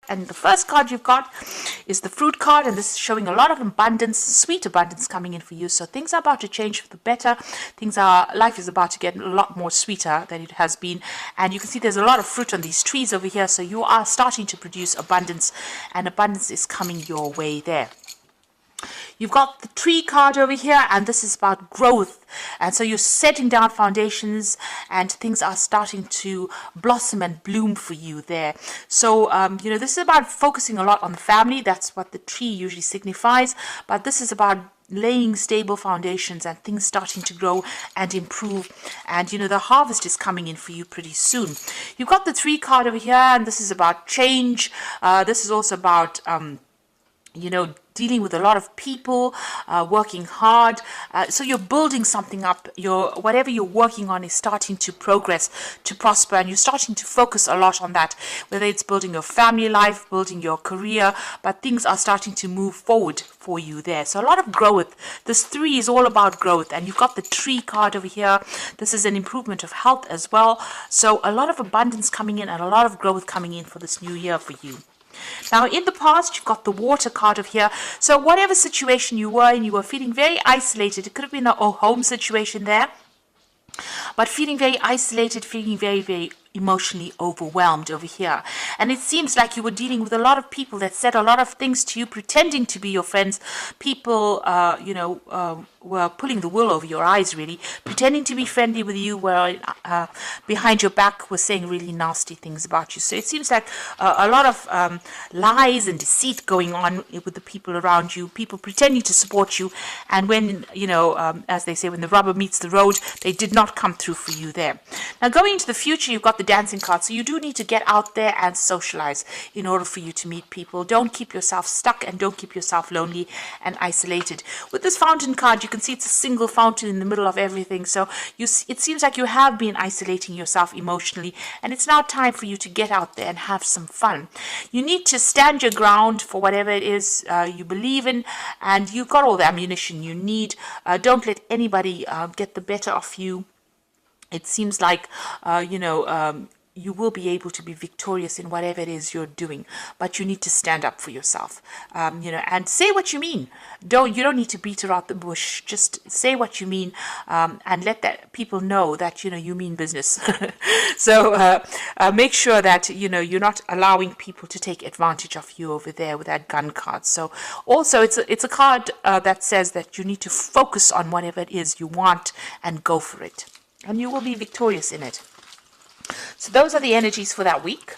And the first card you've got is the fruit card, and this is showing a lot of abundance, sweet abundance coming in for you. So things are about to change for the better. Life is about to get a lot more sweeter than it has been. And you can see there's a lot of fruit on these trees over here. So you are starting to produce abundance, and abundance is coming your way there. You've got the tree card over here, and this is about growth. And so you're setting down foundations, and things are starting to blossom and bloom for you there. So, this is about focusing a lot on the family. That's what the tree usually signifies. But this is about laying stable foundations and things starting to grow and improve. And, the harvest is coming in for you pretty soon. You've got the 3 card over here, and this is about change. This is also about, dealing with a lot of people, working hard. So you're building something up. Whatever you're working on is starting to progress, to prosper, and you're starting to focus a lot on that, whether it's building your family life, building your career, but things are starting to move forward for you there. So a lot of growth. This 3 is all about growth, and you've got the tree card over here. This is an improvement of health as well. So a lot of abundance coming in and a lot of growth coming in for this new year for you. Now, in the past, you've got the water card of here. So whatever situation you were in, you were feeling very isolated. It could have been a home situation there, but feeling very isolated, feeling very, very emotionally overwhelmed over here. And it seems like you were dealing with a lot of people that said a lot of things to you, pretending to be your friends. People, were pulling the wool over your eyes, really, pretending to be friendly with you, where behind your back were saying really nasty things about you. So it seems like a lot of lies and deceit going on with the people around you, people pretending to support you, and when, as they say, when the rubber meets the road, they did not come through for you there. Now, going into the future, you've got the dancing card, so you do need to get out there and socialize in order for you to meet people. Don't keep yourself stuck, and don't keep yourself lonely and isolated. With this fountain card, you can see it's a single fountain in the middle of everything. So it seems like you have been isolating yourself emotionally, and it's now time for you to get out there and have some fun. You need to stand your ground for whatever it is you believe in, and you've got all the ammunition you need. Don't let anybody get the better of you. It seems like, you will be able to be victorious in whatever it is you're doing, but you need to stand up for yourself, and say what you mean. You don't need to beat around the bush. Just say what you mean, and let that people know that, you mean business. So make sure that, you're not allowing people to take advantage of you over there with that gun card. So also it's a card that says that you need to focus on whatever it is you want and go for it, and you will be victorious in it. So those are the energies for that week.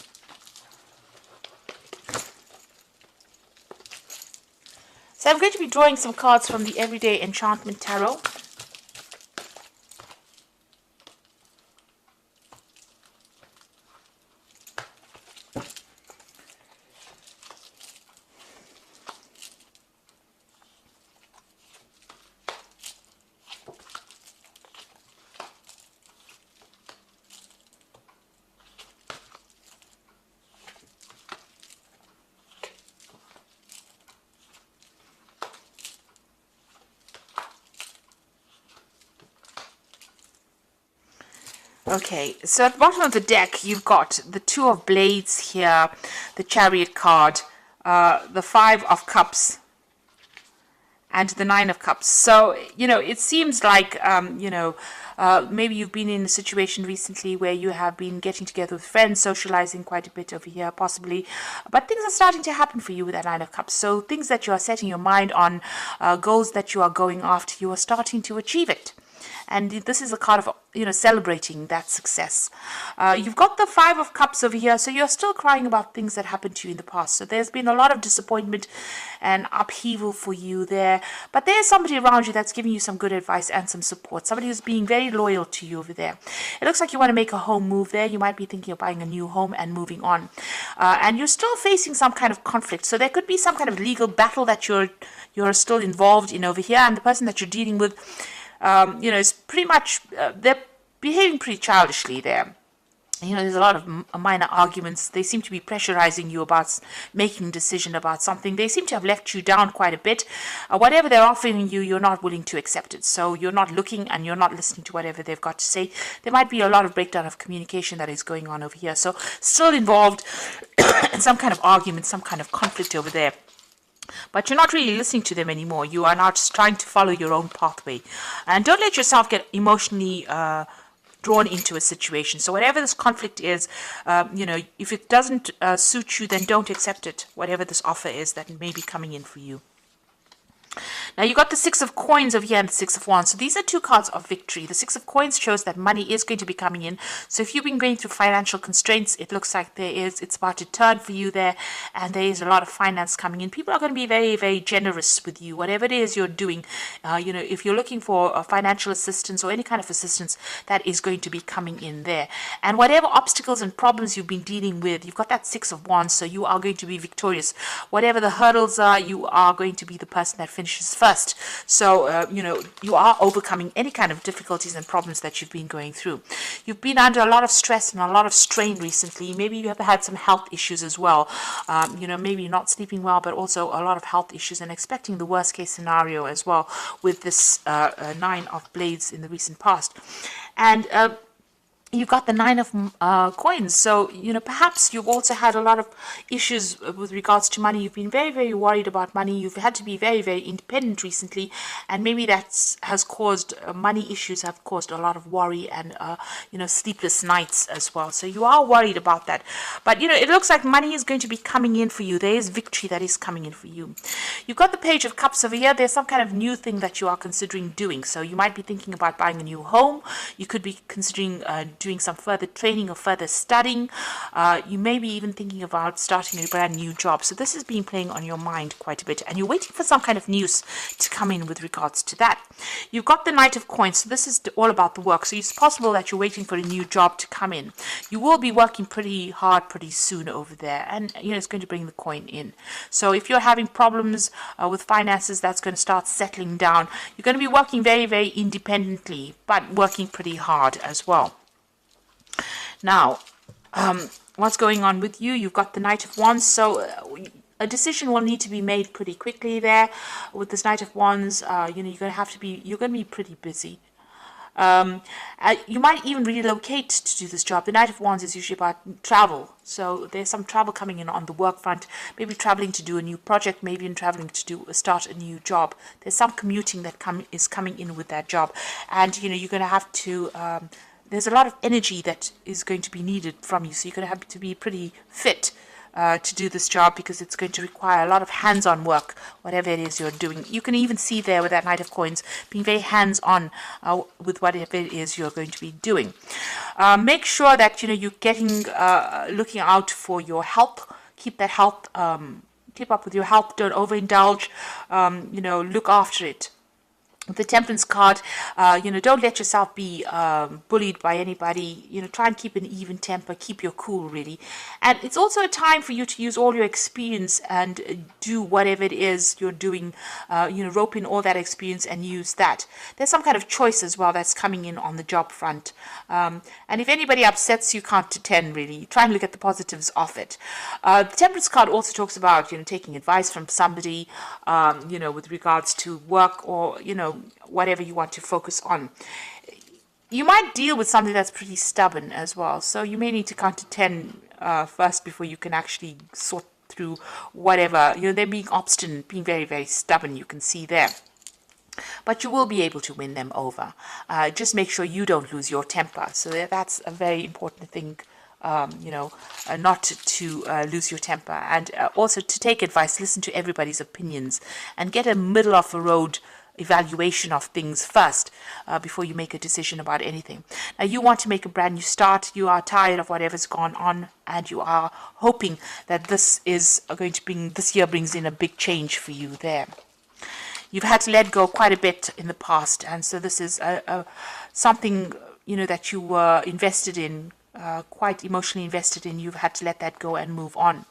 So I'm going to be drawing some cards from the Everyday Enchantment Tarot. Okay, so at the bottom of the deck, you've got the 2 of Blades here, the Chariot card, the 5 of Cups, and the 9 of Cups. So, it seems like, maybe you've been in a situation recently where you have been getting together with friends, socializing quite a bit over here, possibly. But things are starting to happen for you with that 9 of Cups. So things that you are setting your mind on, goals that you are going after, you are starting to achieve it. And this is a card of, celebrating that success. You've got the 5 of Cups over here, so you're still crying about things that happened to you in the past. So there's been a lot of disappointment and upheaval for you there. But there's somebody around you that's giving you some good advice and some support. Somebody who's being very loyal to you over there. It looks like you want to make a home move there. You might be thinking of buying a new home and moving on. And you're still facing some kind of conflict. So there could be some kind of legal battle that you're still involved in over here. And the person that you're dealing with, it's pretty much, they're behaving pretty childishly there. there's a lot of minor arguments. They seem to be pressurizing you about making a decision about something. They seem to have left you down quite a bit. Whatever they're offering you, you're not willing to accept it. So you're not looking and you're not listening to whatever they've got to say. There might be a lot of breakdown of communication that is going on over here. So still involved in some kind of argument, some kind of conflict over there. But you're not really listening to them anymore. You are now just trying to follow your own pathway. And don't let yourself get emotionally drawn into a situation. So whatever this conflict is, if it doesn't suit you, then don't accept it, whatever this offer is that may be coming in for you. Now you got the Six of Coins over here and the Six of Wands. So these are two cards of victory. The Six of Coins shows that money is going to be coming in. So if you've been going through financial constraints, it looks like it's about to turn for you there, and there is a lot of finance coming in. People are going to be very, very generous with you, whatever it is you're doing. If you're looking for financial assistance or any kind of assistance, that is going to be coming in there. And whatever obstacles and problems you've been dealing with, you've got that Six of Wands, so you are going to be victorious. Whatever the hurdles are, you are going to be the person that finishes first. So, you are overcoming any kind of difficulties and problems that you've been going through. You've been under a lot of stress and a lot of strain recently. Maybe you have had some health issues as well. Maybe not sleeping well, but also a lot of health issues, and expecting the worst case scenario as well with this Nine of Blades in the recent past. And you've got the Nine of Coins. So, perhaps you've also had a lot of issues with regards to money. You've been very, very worried about money. You've had to be very, very independent recently. And maybe that has caused money issues have caused a lot of worry and, sleepless nights as well. So you are worried about that. But, it looks like money is going to be coming in for you. There is victory that is coming in for you. You've got the Page of Cups over here. There's some kind of new thing that you are considering doing. So you might be thinking about buying a new home. You could be considering doing some further training or further studying. You may be even thinking about starting a brand new job. So this has been playing on your mind quite a bit, and you're waiting for some kind of news to come in with regards to that. You've got the Knight of Coins. So this is all about the work. So it's possible that you're waiting for a new job to come in. You will be working pretty hard pretty soon over there, and it's going to bring the coin in. So if you're having problems with finances, that's going to start settling down. You're going to be working very, very independently, but working pretty hard as well. Now, what's going on with you? You've got the Knight of Wands, so a decision will need to be made pretty quickly there. With this Knight of Wands, you're going to be pretty busy. You might even relocate to do this job. The Knight of Wands is usually about travel, so there's some travel coming in on the work front. Maybe traveling to do a new project, maybe even traveling to start a new job. There's some commuting that is coming in with that job, and you're going to have to. There's a lot of energy that is going to be needed from you, so you're going to have to be pretty fit to do this job, because it's going to require a lot of hands-on work, whatever it is you're doing. You can even see there with that Knight of Coins being very hands-on with whatever it is you're going to be doing. Make sure that you're getting looking out for your health. Keep that health. Keep up with your health. Don't overindulge. Look after it. The Temperance card, don't let yourself be bullied by anybody. Try and keep an even temper, keep your cool, really. And it's also a time for you to use all your experience and do whatever it is you're doing. Rope in all that experience and use that. There's some kind of choice as well that's coming in on the job front. And if anybody upsets you, count to 10, really. Try and look at the positives of it. The Temperance card also talks about, taking advice from somebody, with regards to work or, whatever you want to focus on. You might deal with something that's pretty stubborn as well, so you may need to count to 10 first before you can actually sort through whatever. They're being obstinate, being very, very stubborn, you can see there. But you will be able to win them over. Just make sure you don't lose your temper. So that's a very important thing, not to lose your temper. And also to take advice, listen to everybody's opinions, and get a middle of the road evaluation of things first before you make a decision about anything. Now, you want to make a brand new start. You are tired of whatever's gone on, and you are hoping that this year brings in a big change for you there. You've had to let go quite a bit in the past, and so this is something that you were invested in, quite emotionally invested in. You've had to let that go and move on.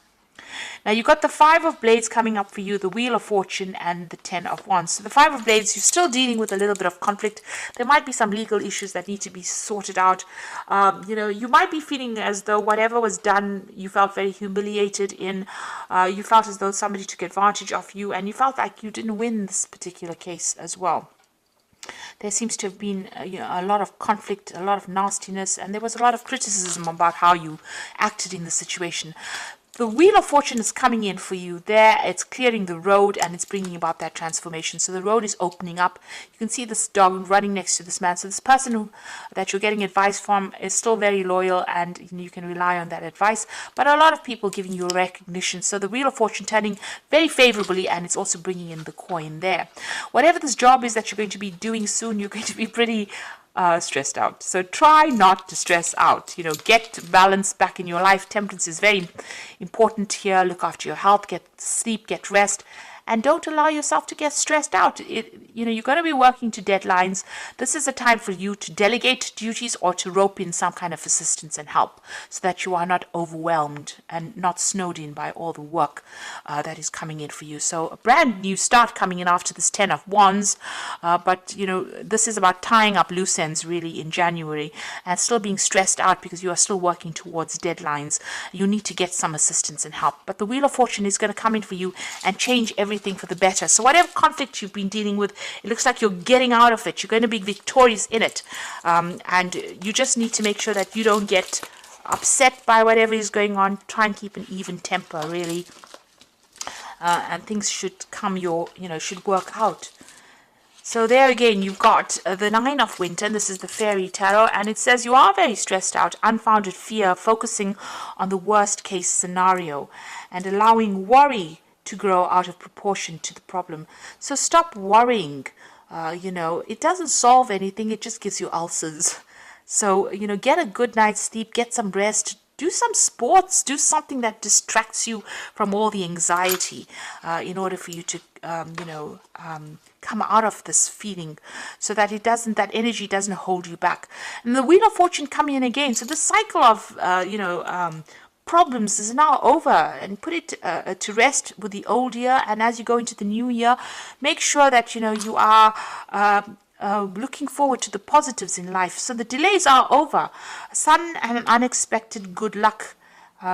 Now you've got the Five of Blades coming up for you, the Wheel of Fortune, and the Ten of Wands. So the Five of Blades, you're still dealing with a little bit of conflict. There might be some legal issues that need to be sorted out. You might be feeling as though whatever was done, you felt very humiliated in. You felt as though somebody took advantage of you, and you felt like you didn't win this particular case as well. There seems to have been a lot of conflict, a lot of nastiness, and there was a lot of criticism about how you acted in the situation. The Wheel of Fortune is coming in for you there. It's clearing the road and it's bringing about that transformation. So the road is opening up. You can see this dog running next to this man. So this person that you're getting advice from is still very loyal, and you can rely on that advice. But a lot of people giving you recognition. So the Wheel of Fortune turning very favorably, and it's also bringing in the coin there. Whatever this job is that you're going to be doing soon, you're going to be pretty stressed out. So try not to stress out. Get balance back in your life. Temperance is very important here. Look after your health, get sleep, get rest, and don't allow yourself to get stressed out. You're going to be working to deadlines. This is a time for you to delegate duties or to rope in some kind of assistance and help, so that you are not overwhelmed and not snowed in by all the work that is coming in for you. So a brand new start coming in after this Ten of Wands. But this is about tying up loose ends really in January, and still being stressed out because you are still working towards deadlines. You need to get some assistance and help. But the Wheel of Fortune is going to come in for you and change everything for the better. So whatever conflict you've been dealing with, it looks like you're getting out of it. You're going to be victorious in it. And you just need to make sure that you don't get upset by whatever is going on. Try and keep an even temper, really. And things should should work out. So there again, you've got the Nine of Winter, and this is the Fairy Tarot, and it says you are very stressed out, unfounded fear, focusing on the worst case scenario, and allowing worry to grow out of proportion to the problem. So stop worrying. It doesn't solve anything, it just gives you ulcers. So, get a good night's sleep, get some rest, do some sports, do something that distracts you from all the anxiety in order for you to, come out of this feeling, so that that energy doesn't hold you back. And the Wheel of Fortune coming in again. So the cycle of, problems is now over, and put it to rest with the old year. And as you go into the new year, make sure that you are looking forward to the positives in life. So the delays are over. Sudden and unexpected good luck.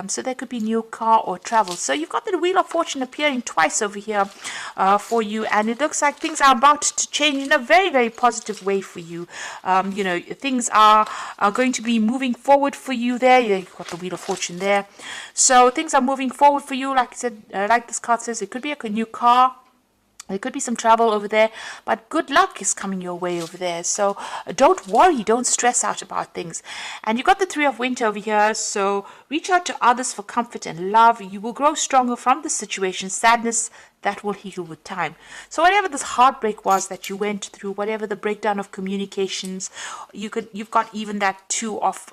So there could be new car or travel. So you've got the Wheel of Fortune appearing twice over here for you, and it looks like things are about to change in a very, very positive way for you. Things are going to be moving forward for you there. You've got the Wheel of Fortune there. So things are moving forward for you. Like I said, like this card says, it could be a new car. There could be some travel over there, but good luck is coming your way over there. So don't worry, don't stress out about things. And you've got the Three of Winter over here. So reach out to others for comfort and love. You will grow stronger from this situation. Sadness, that will heal with time. So whatever this heartbreak was that you went through, whatever the breakdown of communications, you've got even that Two of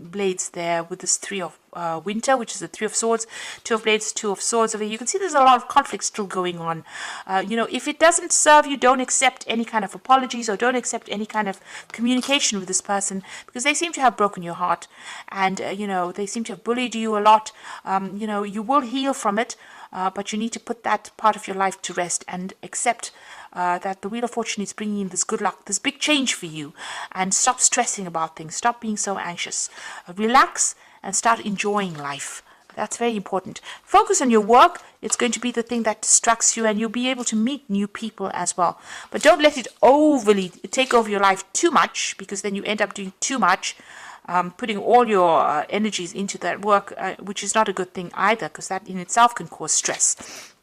Blades there with this Three of Winter, which is the Three of Swords, Two of Blades, Two of Swords over here. You can see there's a lot of conflict still going on. If it doesn't serve you, don't accept any kind of apologies, or don't accept any kind of communication with this person, because they seem to have broken your heart, and they seem to have bullied you a lot. You will heal from it. But you need to put that part of your life to rest and accept that the Wheel of Fortune is bringing in this good luck, this big change for you. And stop stressing about things. Stop being so anxious. Relax and start enjoying life. That's very important. Focus on your work. It's going to be the thing that distracts you, and you'll be able to meet new people as well. But don't let it overly take over your life too much, because then you end up doing too much. Putting all your energies into that work, which is not a good thing either, because that in itself can cause stress.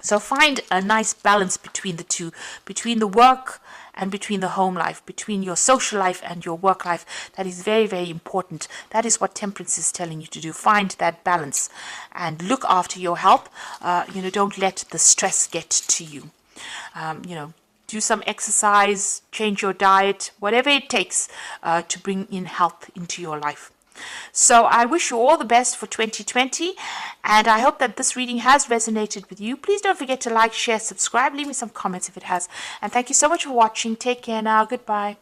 So find a nice balance between the two, between the work and between the home life, between your social life and your work life. That is very, very important. That is what Temperance is telling you to do. Find that balance and look after your health. Don't let the stress get to you. Do some exercise, change your diet, whatever it takes to bring in health into your life. So I wish you all the best for 2020, and I hope that this reading has resonated with you. Please don't forget to like, share, subscribe, leave me some comments if it has. And thank you so much for watching. Take care now. Goodbye.